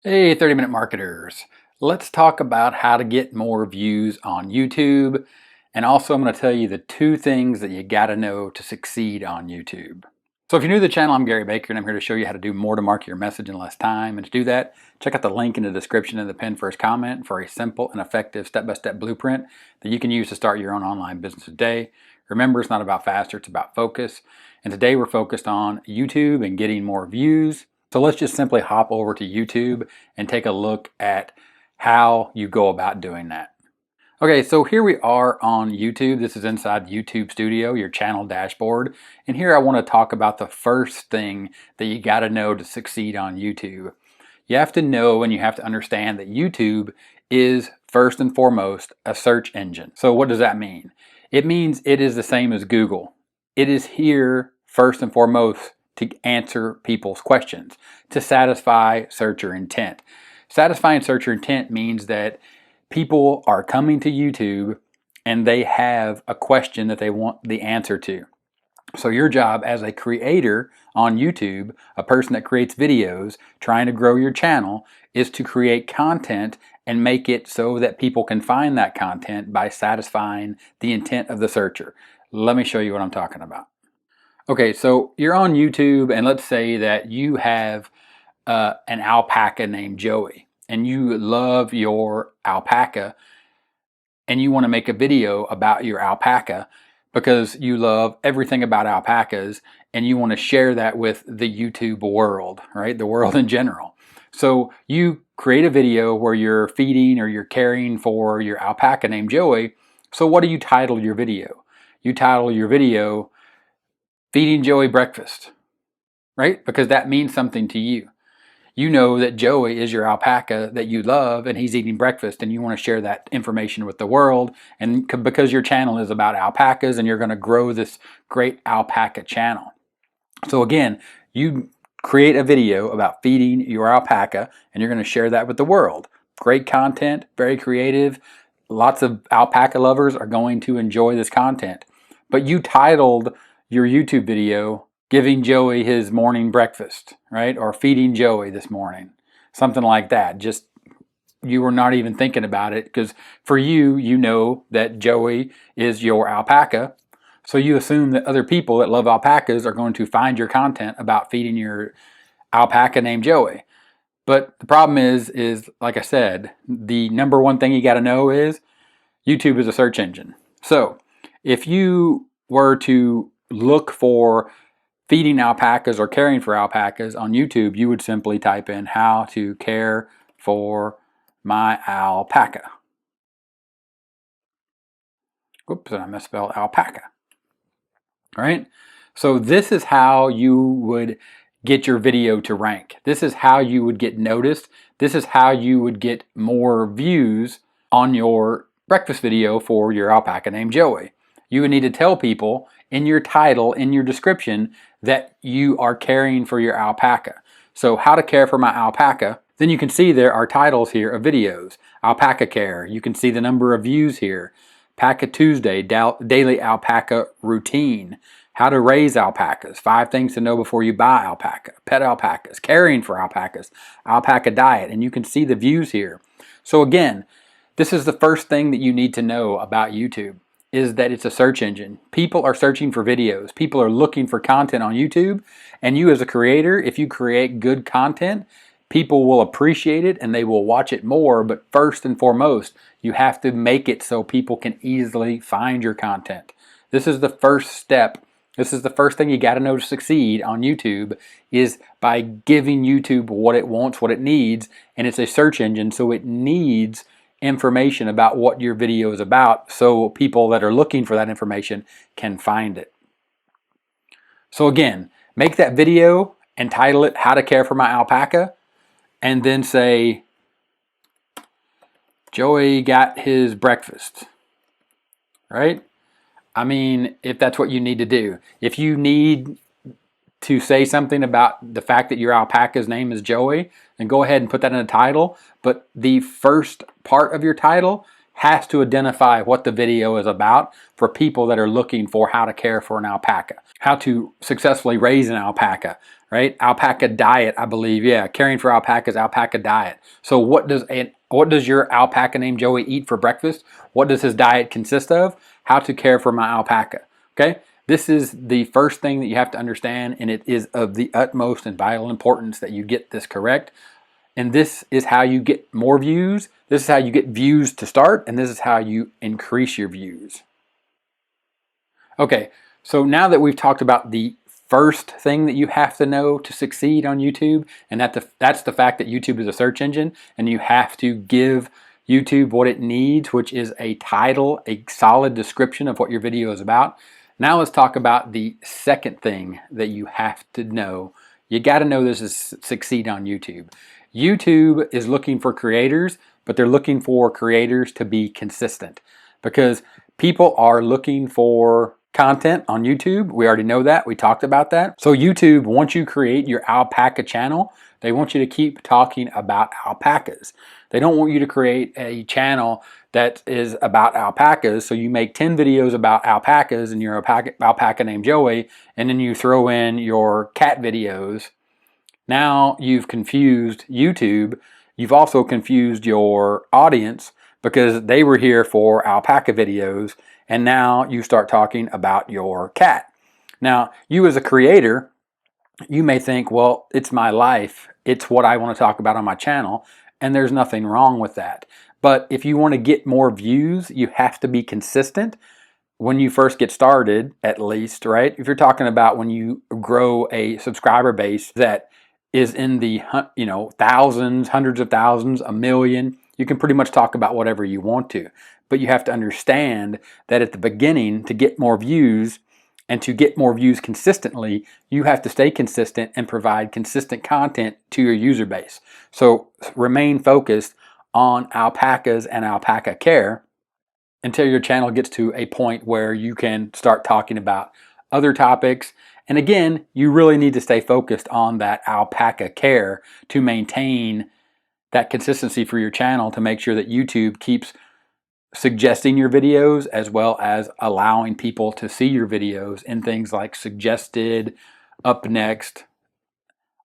Hey, 30-minute marketers. Let's talk about how to get more views on YouTube. And also, I'm going to tell you the two things that you got to know to succeed on YouTube. So if you're new to the channel, I'm Gary Baker, and I'm here to show you how to do more to market your message in less time. And to do that, check out the link in the description and the pinned first comment for a simple and effective step-by-step blueprint that you can use to start your own online business today. Remember, it's not about faster, it's about focus. And today we're focused on YouTube and getting more views. So let's just simply hop over to YouTube and take a look at how you go about doing that. Okay, so here we are on YouTube. This is inside YouTube Studio, your channel dashboard. And here I want to talk about the first thing that you got to know to succeed on YouTube. You have to know and you have to understand that YouTube is first and foremost a search engine. So what does that mean? It means it is the same as Google. It is here first and foremost to answer people's questions, to satisfy searcher intent. Satisfying searcher intent means that people are coming to YouTube and they have a question that they want the answer to. So your job as a creator on YouTube, a person that creates videos, trying to grow your channel, is to create content and make it so that people can find that content by satisfying the intent of the searcher. Let me show you what I'm talking about. Okay, so you're on YouTube and let's say that you have an alpaca named Joey and you love your alpaca and you want to make a video about your alpaca because you love everything about alpacas and you want to share that with the YouTube world, right? The world in general. So you create a video where you're feeding or you're caring for your alpaca named Joey. So what do you title your video? You title your video Feeding Joey Breakfast, right? Because that means something to you. You know that Joey is your alpaca that you love and he's eating breakfast and you want to share that information with the world. And because your channel is about alpacas and you're going to grow this great alpaca channel. So again, you create a video about feeding your alpaca and you're going to share that with the world. Great content, very creative. Lots of alpaca lovers are going to enjoy this content. But you titled your YouTube video giving Joey his morning breakfast, right? Or feeding Joey this morning, something like that. Just you were not even thinking about it because for you, you know that Joey is your alpaca. So you assume that other people that love alpacas are going to find your content about feeding your alpaca named Joey. But the problem is like I said, the number one thing you got to know is YouTube is a search engine. So if you were to look for feeding alpacas or caring for alpacas on YouTube, you would simply type in how to care for my alpaca. Oops, and I misspelled alpaca. All right? So this is how you would get your video to rank. This is how you would get noticed. This is how you would get more views on your breakfast video for your alpaca named Joey. You would need to tell people in your title, in your description, that you are caring for your alpaca. So how to care for my alpaca. Then you can see there are titles here of videos. Alpaca care. You can see the number of views here. Alpaca Tuesday, daily alpaca routine. How to raise alpacas. 5 things to know before you buy alpaca. Pet alpacas. Caring for alpacas. Alpaca diet. And you can see the views here. So again, this is the first thing that you need to know about YouTube, is that it's a search engine. People are searching for videos. People are looking for content on YouTube. And you as a creator, if you create good content, people will appreciate it and they will watch it more. But first and foremost, you have to make it so people can easily find your content. This is the first step. This is the first thing you got to know to succeed on YouTube, is by giving YouTube what it wants, what it needs. And it's a search engine, so it needs information about what your video is about so people that are looking for that information can find it. So again, make that video and title it How to Care for My Alpaca, and then say Joey got his breakfast, right? I mean, if that's what you need to do. If you need to say something about the fact that your alpaca's name is Joey, then go ahead and put that in the title. But the first part of your title has to identify what the video is about for people that are looking for how to care for an alpaca, how to successfully raise an alpaca, right? Alpaca diet, I believe. Yeah, caring for alpacas, alpaca diet. So what does your alpaca named Joey eat for breakfast? What does his diet consist of? How to care for my alpaca. Okay? This is the first thing that you have to understand, and it is of the utmost and vital importance that you get this correct. And this is how you get more views. This is how you get views to start, and this is how you increase your views. Okay, so now that we've talked about the first thing that you have to know to succeed on YouTube, and that's the fact that YouTube is a search engine, and you have to give YouTube what it needs, which is a title, a solid description of what your video is about. Now let's talk about the second thing that you have to know. You got to know this is succeed on YouTube. YouTube is looking for creators, but they're looking for creators to be consistent, because people are looking for content on YouTube. We already know that. We talked about that. So YouTube, once you create your alpaca channel, they want you to keep talking about alpacas. They don't want you to create a channel that is about alpacas. So you make 10 videos about alpacas and your alpaca named Joey, and then you throw in your cat videos. Now you've confused YouTube. You've also confused your audience, because they were here for alpaca videos, and now you start talking about your cat. Now, you as a creator, you may think, well, it's my life. It's what I want to talk about on my channel, and there's nothing wrong with that. But if you want to get more views, you have to be consistent when you first get started, at least, right? If you're talking about when you grow a subscriber base that is in the thousands, hundreds of thousands, a million, you can pretty much talk about whatever you want to. But you have to understand that at the beginning, to get more views and to get more views consistently, you have to stay consistent and provide consistent content to your user base. So remain focused on alpacas and alpaca care until your channel gets to a point where you can start talking about other topics. And again, you really need to stay focused on that alpaca care to maintain that consistency for your channel, to make sure that YouTube keeps suggesting your videos as well as allowing people to see your videos in things like suggested, up next,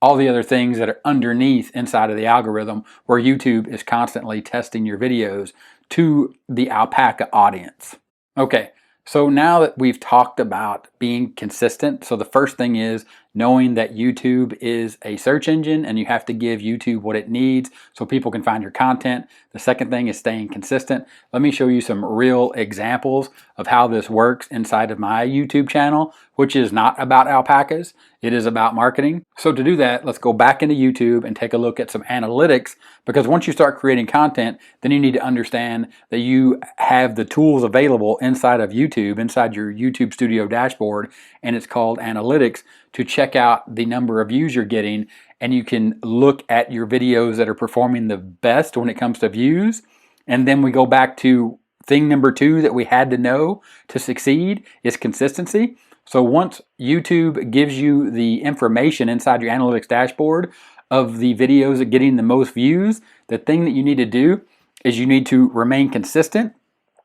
all the other things that are underneath inside of the algorithm, where YouTube is constantly testing your videos to the alpaca audience. Okay, so now that we've talked about being consistent, so the first thing is knowing that YouTube is a search engine and you have to give YouTube what it needs so people can find your content. The second thing is staying consistent. Let me show you some real examples of how this works inside of my YouTube channel, which is not about alpacas. It is about marketing. So to do that, let's go back into YouTube and take a look at some analytics, because once you start creating content, then you need to understand that you have the tools available inside of YouTube, inside your YouTube Studio dashboard, and it's called analytics, to check out the number of views you're getting, and you can look at your videos that are performing the best when it comes to views. And then we go back to thing number 2 that we had to know to succeed is consistency. So once YouTube gives you the information inside your analytics dashboard of the videos that are getting the most views, the thing that you need to do is you need to remain consistent,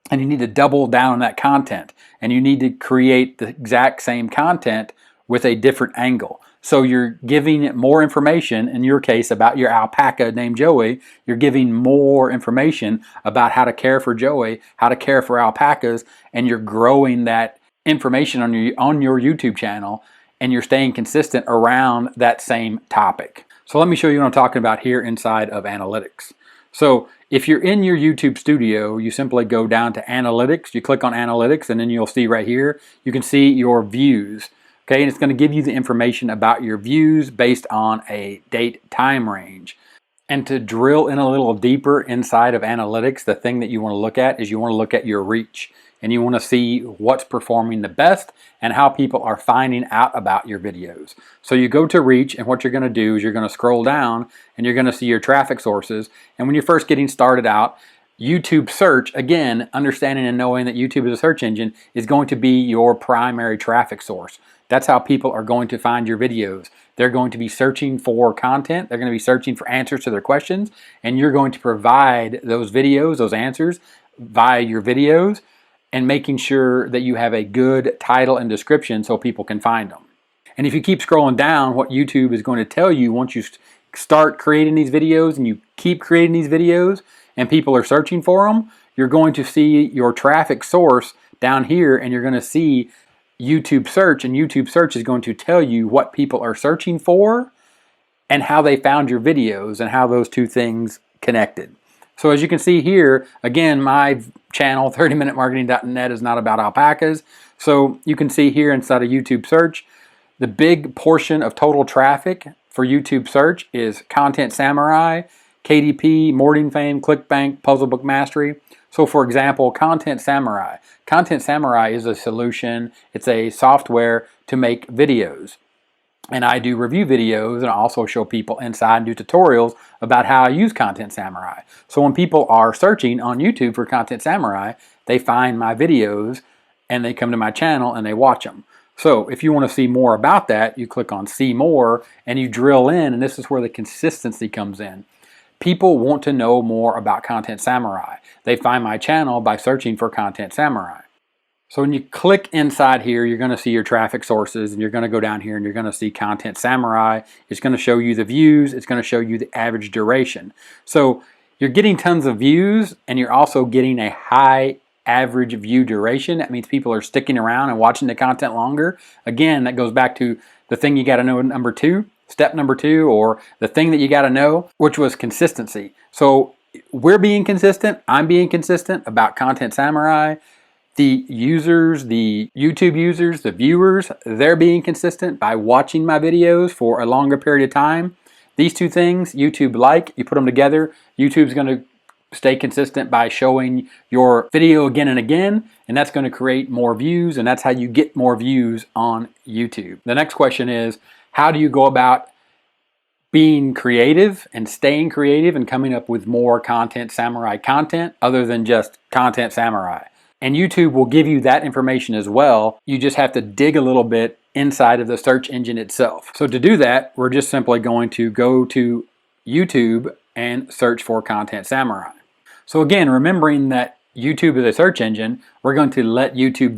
and you need to double down on that content, and you need to create the exact same content with a different angle. So you're giving more information, in your case, about your alpaca named Joey. You're giving more information about how to care for Joey, how to care for alpacas, and you're growing that information on your YouTube channel, and you're staying consistent around that same topic. So let me show you what I'm talking about here inside of analytics. So if you're in your YouTube studio, you simply go down to analytics, you click on analytics, and then you'll see right here, you can see your views. Okay, and it's going to give you the information about your views based on a date time range. And to drill in a little deeper inside of analytics, the thing that you want to look at is you want to look at your reach. And you want to see what's performing the best and how people are finding out about your videos. So you go to reach, and what you're going to do is you're going to scroll down and you're going to see your traffic sources. And when you're first getting started out, YouTube search, again, understanding and knowing that YouTube is a search engine, is going to be your primary traffic source. That's how people are going to find your videos. They're going to be searching for content. They're going to be searching for answers to their questions, and you're going to provide those videos, those answers via your videos, and making sure that you have a good title and description so people can find them. And if you keep scrolling down, what YouTube is going to tell you once you start creating these videos and you keep creating these videos and people are searching for them, you're going to see your traffic source down here, and you're going to see YouTube search, and YouTube search is going to tell you what people are searching for and how they found your videos and how those two things connected. So as you can see here, again, my channel, 30minutemarketing.net, is not about alpacas. So you can see here inside of YouTube search, the big portion of total traffic for YouTube search is Content Samurai, KDP, Morning Fame, ClickBank, Puzzle Book Mastery. So for example, Content Samurai. Content Samurai is a solution. It's a software to make videos. And I do review videos, and I also show people inside and do tutorials about how I use Content Samurai. So when people are searching on YouTube for Content Samurai, they find my videos and they come to my channel and they watch them. So if you want to see more about that, you click on See More and you drill in, and this is where the consistency comes in. People want to know more about Content Samurai. They find my channel by searching for Content Samurai. So when you click inside here, you're going to see your traffic sources, and you're going to go down here and you're going to see Content Samurai. It's going to show you the views. It's going to show you the average duration. So you're getting tons of views, and you're also getting a high average view duration. That means people are sticking around and watching the content longer. Again, that goes back to the thing you got to know number two, step number two, or the thing that you got to know, which was consistency. So we're being consistent. I'm being consistent about Content Samurai. The users, the YouTube users, the viewers, they're being consistent by watching my videos for a longer period of time. These two things, YouTube like, you put them together, YouTube's going to stay consistent by showing your video again and again, and that's going to create more views, and that's how you get more views on YouTube. The next question is, how do you go about being creative and staying creative and coming up with more Content Samurai content other than just Content Samurai? And YouTube will give you that information as well. You just have to dig a little bit inside of the search engine itself. So to do that, we're just simply going to go to YouTube and search for Content Samurai. So again, remembering that YouTube is a search engine, we're going to let YouTube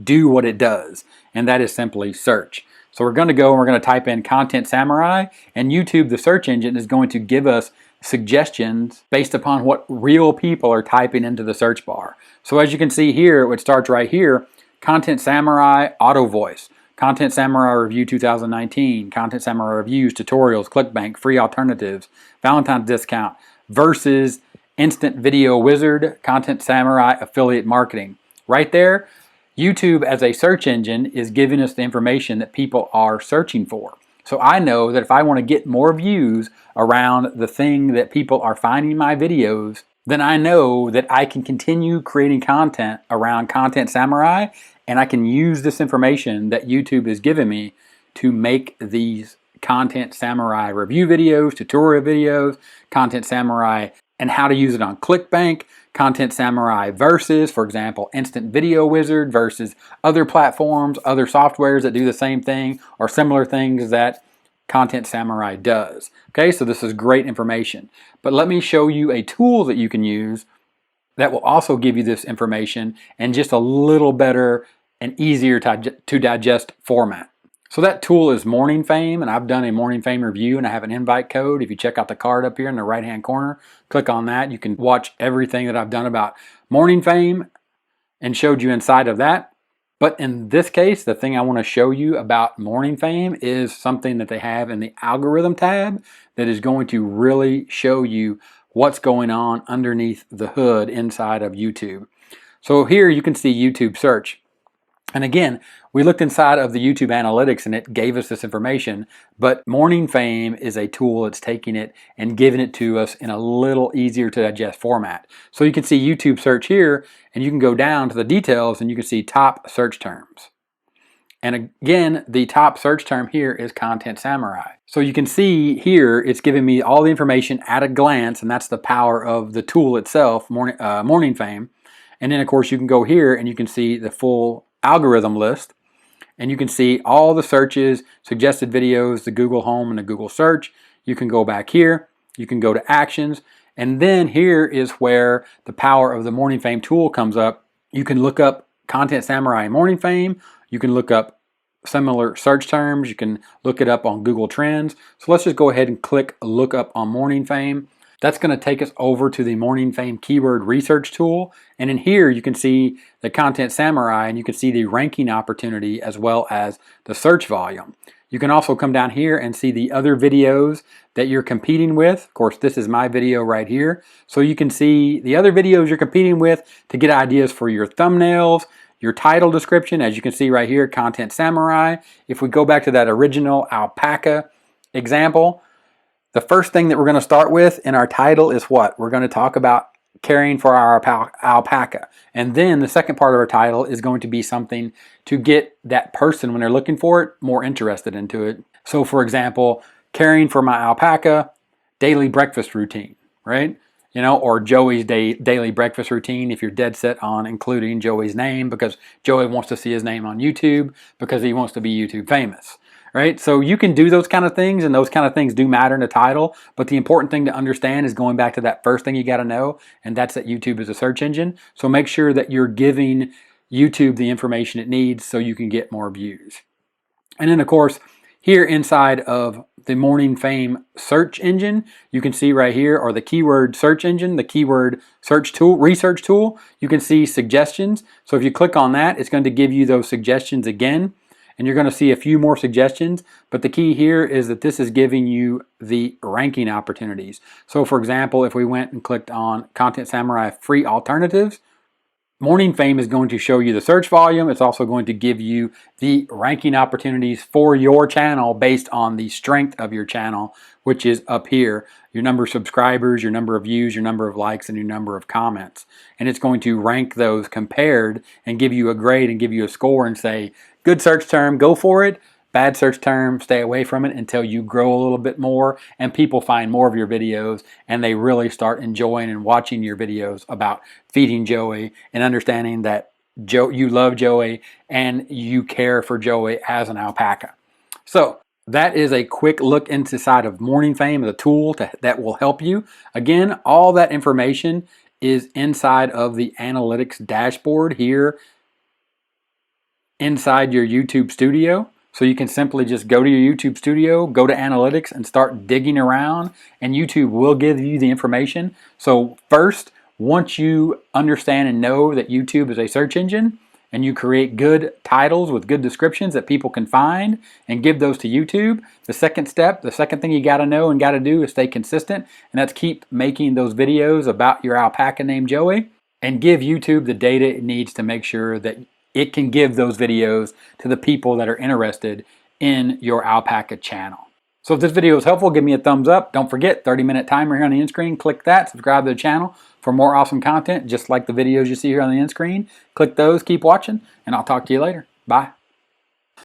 do what it does, and that is simply search. So we're going to go and we're going to type in Content Samurai, and YouTube, the search engine, is going to give us suggestions based upon what real people are typing into the search bar. So as you can see here, it starts right here, Content Samurai Auto Voice, Content Samurai Review 2019, Content Samurai Reviews, Tutorials, ClickBank, Free Alternatives, Valentine's Discount, versus Instant Video Wizard, Content Samurai Affiliate Marketing. Right there, YouTube as a search engine is giving us the information that people are searching for. So I know that if I want to get more views around the thing that people are finding my videos, then I know that I can continue creating content around Content Samurai, and I can use this information that YouTube is giving me to make these Content Samurai review videos, tutorial videos, Content Samurai and how to use it on ClickBank, Content Samurai versus, for example, Instant Video Wizard versus other platforms, other softwares that do the same thing or similar things that Content Samurai does. Okay, so this is great information. But let me show you a tool that you can use that will also give you this information in just a little better and easier to digest format. So that tool is Morning Fame, and I've done a Morning Fame review, and I have an invite code. If you check out the card up here in the right hand corner, click on that. You can watch everything that I've done about Morning Fame and showed you inside of that. But in this case, the thing I want to show you about Morning Fame is something that they have in the algorithm tab that is going to really show you what's going on underneath the hood inside of YouTube. So here you can see YouTube search. And again, we looked inside of the YouTube analytics and it gave us this information, but Morning Fame is a tool that's taking it and giving it to us in a little easier to digest format. So you can see YouTube search here, and you can go down to the details and you can see top search terms. And again, the top search term here is Content Samurai. So you can see here, it's giving me all the information at a glance, and that's the power of the tool itself, Morning Fame. And then of course you can go here and you can see the full algorithm list, and you can see all the searches, suggested videos, the Google Home and the Google Search. You can go back here, you can go to actions, and then here is where the power of the Morning Fame tool comes up. You can look up Content Samurai Morning Fame, you can look up similar search terms. You can look it up on Google Trends. So let's just go ahead and click look up on Morning Fame. That's going to take us over to the Morning Fame keyword research tool. And in here, you can see the Content Samurai, and you can see the ranking opportunity as well as the search volume. You can also come down here and see the other videos that you're competing with. Of course, this is my video right here. So you can see the other videos you're competing with to get ideas for your thumbnails, your title description. As you can see right here, Content Samurai. If we go back to that original alpaca example, the first thing that we're going to start with in our title is what? We're going to talk about caring for our alpaca. And then the second part of our title is going to be something to get that person, when they're looking for it, more interested into it. So for example, caring for my alpaca, daily breakfast routine, right? You know, or Joey's daily breakfast routine if you're dead set on including Joey's name, because Joey wants to see his name on YouTube because he wants to be YouTube famous. Right? So you can do those kind of things, and those kind of things do matter in the title, but the important thing to understand is going back to that first thing you got to know, and that's that YouTube is a search engine. So make sure that you're giving YouTube the information it needs so you can get more views. And then of course, here inside of the Morning Fame search engine, you can see right here, or the keyword search engine, the keyword search tool, research tool, you can see suggestions. So if you click on that, it's going to give you those suggestions again. And you're going to see a few more suggestions, but the key here is that this is giving you the ranking opportunities. So for example, if we went and clicked on Content Samurai Free Alternatives, Morning Fame is going to show you the search volume. It's also going to give you the ranking opportunities for your channel based on the strength of your channel, which is up here. Your number of subscribers, your number of views, your number of likes, and your number of comments. And it's going to rank those compared and give you a grade and give you a score and say, good search term, go for it. Bad search term, stay away from it until you grow a little bit more and people find more of your videos and they really start enjoying and watching your videos about feeding Joey and understanding that you love Joey and you care for Joey as an alpaca. So that is a quick look inside of Morning Fame, the tool that will help you. Again, all that information is inside of the analytics dashboard here inside your YouTube studio. So you can simply just go to your YouTube studio, go to analytics and start digging around, and YouTube will give you the information. So first, once you understand and know that YouTube is a search engine and you create good titles with good descriptions that people can find and give those to YouTube, the second step, the second thing you got to know and got to do is stay consistent, and that's keep making those videos about your alpaca named Joey and give YouTube the data it needs to make sure that it can give those videos to the people that are interested in your alpaca channel. So if this video was helpful, give me a thumbs up. Don't forget, 30-minute timer here on the end screen. Click that, subscribe to the channel for more awesome content, just like the videos you see here on the end screen. Click those, keep watching, and I'll talk to you later. Bye.